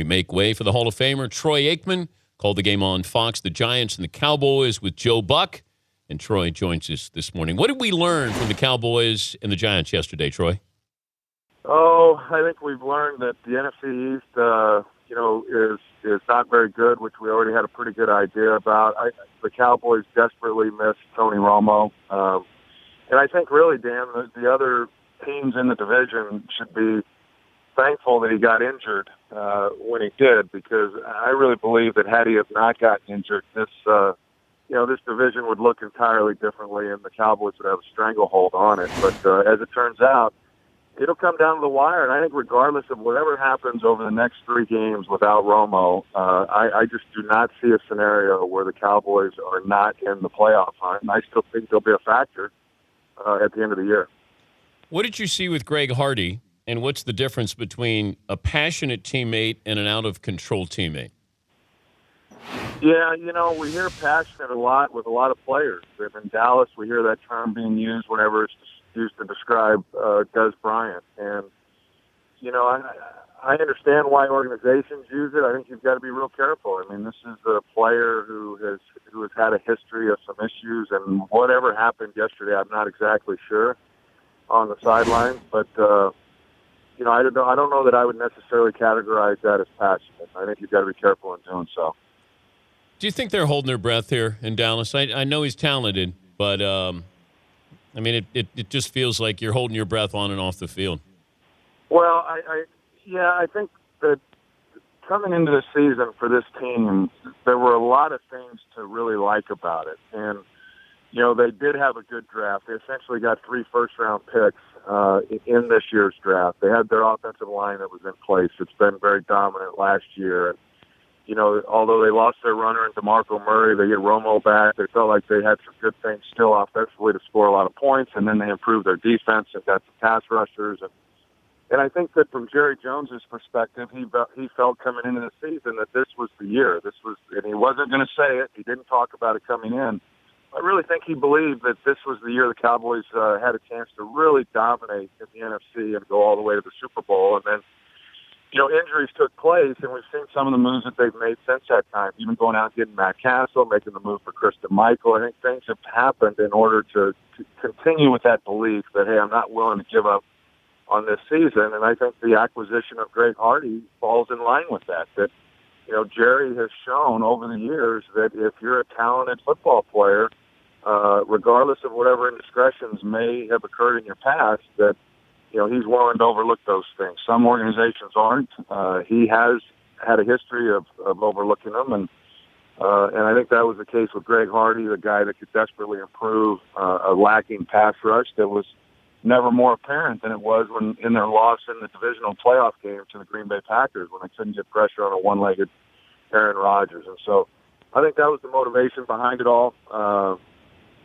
make way for the Hall of Famer Troy Aikman. Called the game on Fox, the Giants and the Cowboys with Joe Buck. And Troy joins us this morning. What did we learn from the Cowboys and the Giants yesterday, Troy? Oh, I think we've learned that the NFC East, is not very good, which we already had a pretty good idea about. The Cowboys desperately miss Tony Romo. And I think really, Dan, the other teams in the division should be thankful that he got injured when he did, because I really believe that had he have not gotten injured, this division would look entirely differently, and the Cowboys would have a stranglehold on it. But as it turns out, it'll come down to the wire, and I think regardless of whatever happens over the next 3 games without Romo, I just do not see a scenario where the Cowboys are not in the playoff hunt, and I still think they'll be a factor at the end of the year. What did you see with Greg Hardy, and what's the difference between a passionate teammate and an out-of-control teammate? Yeah, we hear passionate a lot with a lot of players. In Dallas, we hear that term being used whenever it's used to describe Des Bryant. And, I understand why organizations use it. I think you've got to be real careful. I mean, this is a player who has had a history of some issues, and whatever happened yesterday, I'm not exactly sure on the sidelines. But, I don't know that I would necessarily categorize that as passionate. I think you've got to be careful in doing so. Do you think they're holding their breath here in Dallas? I know he's talented, but, it just feels like you're holding your breath on and off the field. Well, I think that coming into the season for this team, there were a lot of things to really like about it. And, they did have a good draft. They essentially got 3 first-round picks in this year's draft. They had their offensive line that was in place. It's been very dominant last year. Although they lost their runner in DeMarco Murray, they get Romo back. They felt like they had some good things still offensively to score a lot of points, and then they improved their defense and got some pass rushers. And I think that from Jerry Jones's perspective, he felt coming into the season that this was the year. And he wasn't going to say it. He didn't talk about it coming in. I really think he believed that this was the year the Cowboys had a chance to really dominate in the NFC and go all the way to the Super Bowl. And then, injuries took place, and we've seen some of the moves that they've made since that time, even going out and getting Matt Castle, making the move for Kristen Michael. I think things have happened in order to continue with that belief that, hey, I'm not willing to give up on this season. And I think the acquisition of Greg Hardy falls in line with that, Jerry has shown over the years that if you're a talented football player, regardless of whatever indiscretions may have occurred in your past, that he's willing to overlook those things. Some organizations aren't. He has had a history of overlooking them, and I think that was the case with Greg Hardy, the guy that could desperately improve a lacking pass rush that was never more apparent than it was when in their loss in the divisional playoff game to the Green Bay Packers when they couldn't get pressure on a one-legged Aaron Rodgers. And so I think that was the motivation behind it all.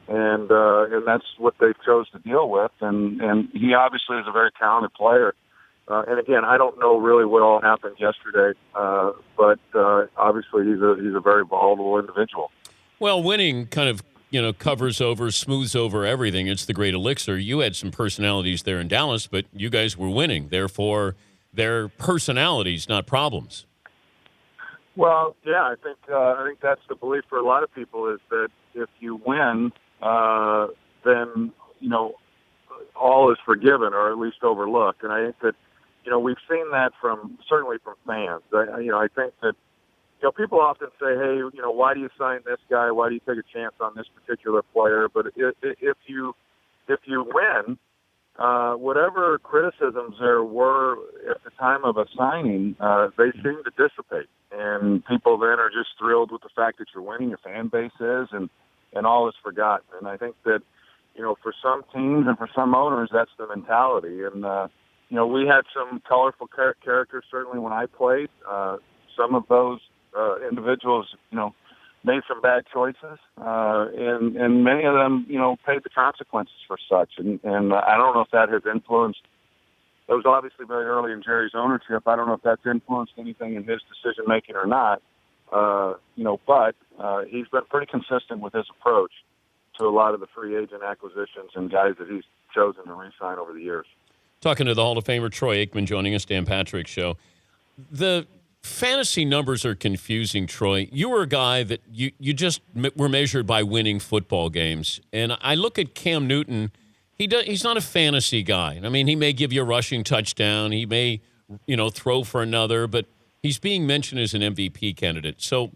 And that's what they chose to deal with. And he obviously is a very talented player. And again, I don't know really what all happened yesterday, but obviously he's a very volatile individual. Well, winning kind of smooths over everything. It's the great elixir. You had some personalities there in Dallas, but you guys were winning. Therefore, they're personalities, not problems. Well, yeah, I think that's the belief for a lot of people is that if you win, then all is forgiven or at least overlooked. And I think that we've seen that certainly from fans. I think that people often say, hey, why do you sign this guy? Why do you take a chance on this particular player? But if you win, whatever criticisms there were at the time of a signing, they seem to dissipate. And people then are just thrilled with the fact that you're winning, your fan base is, and all is forgotten. And I think that, for some teams and for some owners, that's the mentality. And, we had some colorful characters, certainly when I played. Some of those individuals, made some bad choices, and many of them, paid the consequences for such. And I don't know if that has influenced. It was obviously very early in Jerry's ownership. I don't know if that's influenced anything in his decision making or not. But he's been pretty consistent with his approach to a lot of the free agent acquisitions and guys that he's chosen to re-sign over the years. Talking to the Hall of Famer Troy Aikman, joining us, Dan Patrick Show. The Fantasy numbers are confusing, Troy. You were a guy that you just were measured by winning football games. And I look at Cam Newton. He's not a fantasy guy. I mean, he may give you a rushing touchdown. He may, throw for another, but he's being mentioned as an MVP candidate. So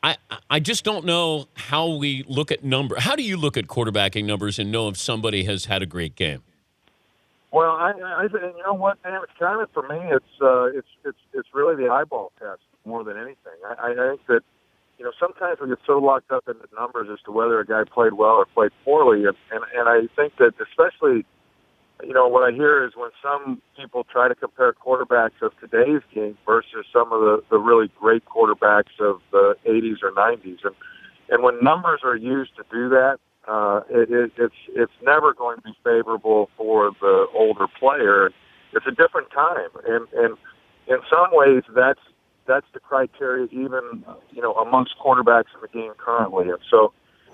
I just don't know how we look at How do you look at quarterbacking numbers and know if somebody has had a great game? Well, I think you know what, Dan. It's kind of for me. It's really the eyeball test more than anything. I think that sometimes we get so locked up in the numbers as to whether a guy played well or played poorly, and I think that especially what I hear is when some people try to compare quarterbacks of today's game versus some of the really great quarterbacks of the 80s or 90s, and when numbers are used to do that. It's never going to be favorable for the older player. It's a different time, and in some ways that's the criteria even amongst quarterbacks in the game currently. And so,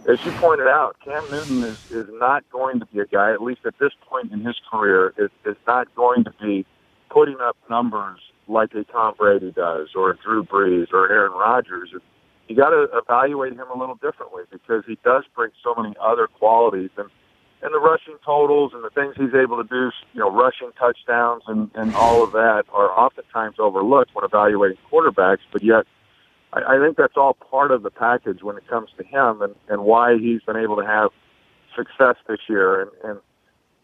as you pointed out, Cam Newton is not going to be a guy, at least at this point in his career, is not going to be putting up numbers like a Tom Brady does, or a Drew Brees, or Aaron Rodgers. You got to evaluate him a little differently because he does bring so many other qualities, and the rushing totals and the things he's able to do, rushing touchdowns and all of that are oftentimes overlooked when evaluating quarterbacks. But yet, I think that's all part of the package when it comes to him and why he's been able to have success this year. And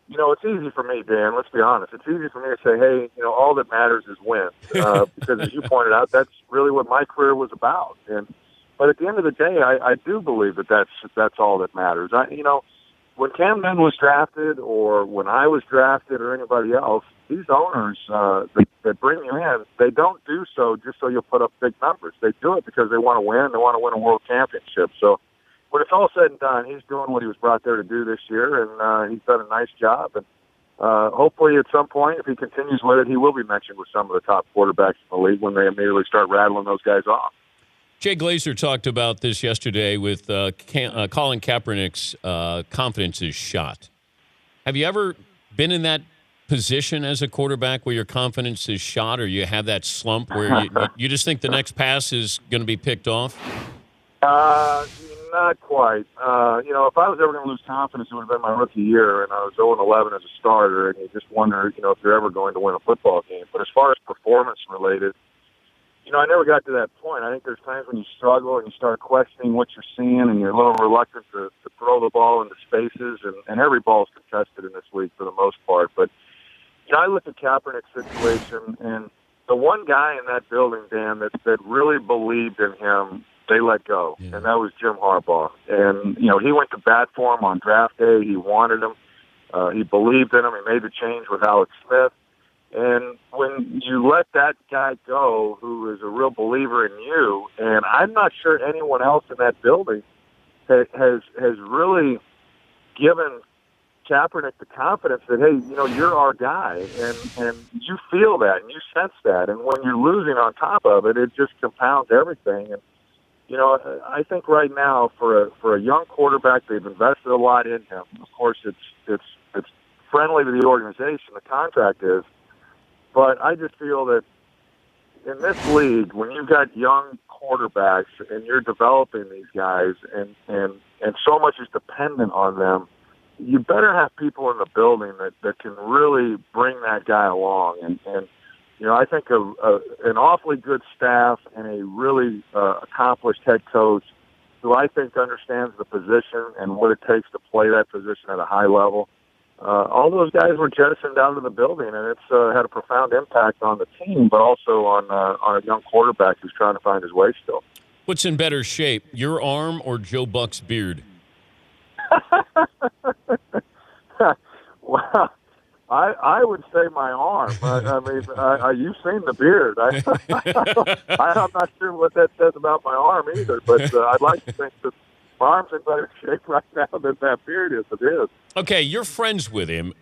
it's easy for me, Dan, let's be honest. It's easy for me to say, hey, all that matters is win. Because as you pointed out, that's really what my career was about. But at the end of the day, I do believe that's all that matters. When Cam Newton was drafted, or when I was drafted, or anybody else, these owners that bring you in, they don't do so just so you'll put up big numbers. They do it because they want to win. They want to win a world championship. So when it's all said and done, he's doing what he was brought there to do this year, and he's done a nice job. And hopefully at some point, if he continues with it, he will be mentioned with some of the top quarterbacks in the league when they immediately start rattling those guys off. Jay Glazer talked about this yesterday with Colin Kaepernick's confidence is shot. Have you ever been in that position as a quarterback where your confidence is shot, or you have that slump where you just think the next pass is going to be picked off? Not quite. If I was ever going to lose confidence, it would have been my rookie year, and I was 0-11 as a starter, and you just wonder, if you're ever going to win a football game. But as far as performance-related, I never got to that point. I think there's times when you struggle and you start questioning what you're seeing, and you're a little reluctant to throw the ball into spaces, and every ball is contested in this league for the most part. But, I look at Kaepernick's situation, and the one guy in that building, Dan, that really believed in him, they let go, and that was Jim Harbaugh. And, he went to bat for him on draft day. He wanted him. He believed in him. He made the change with Alex Smith. And when you let that guy go, who is a real believer in you, and I'm not sure anyone else in that building has really given Kaepernick the confidence that, hey, you're our guy, and you feel that and you sense that, and when you're losing on top of it, it just compounds everything. And I think right now for a young quarterback, they've invested a lot in him. Of course, it's friendly to the organization. The contract is. But I just feel that in this league, when you've got young quarterbacks and you're developing these guys and so much is dependent on them, you better have people in the building that can really bring that guy along. And I think an awfully good staff and a really accomplished head coach who I think understands the position and what it takes to play that position at a high level. All those guys were jettisoned down to the building, and it's had a profound impact on the team, but also on a young quarterback who's trying to find his way still. What's in better shape, your arm or Joe Buck's beard? Well, I would say my arm. I mean, you've seen the beard. I'm not sure what that says about my arm either, but I'd like to think that my arm's in better shape right now than that beard is. It is. Okay, you're friends with him.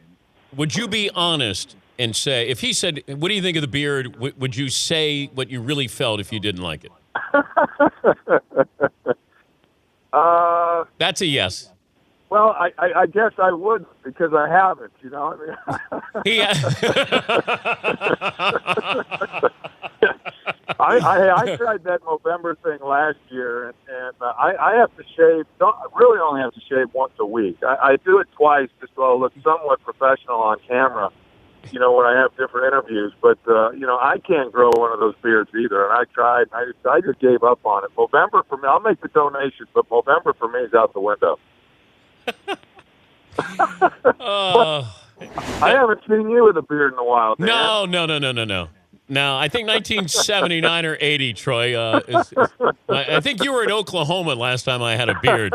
Would you be honest and say, if he said, what do you think of the beard, would you say what you really felt if you didn't like it? That's a yes. Well, I guess I would because I haven't, I tried that November thing last year, and I have to shave. I really only have to shave once a week. I do it twice just so I'll look somewhat professional on camera, when I have different interviews. But, I can't grow one of those beards either. And I tried. I just gave up on it. November for me, I'll make the donation, but November for me is out the window. I haven't seen you with a beard in a while, Dan. No. No, I think 1979 or 80, Troy. I think you were in Oklahoma last time I had a beard.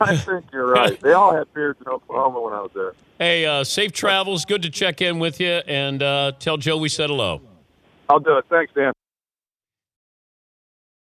I think you're right. They all had beards in Oklahoma when I was there. Hey, safe travels. Good to check in with you, and tell Joe we said hello. I'll do it. Thanks, Dan.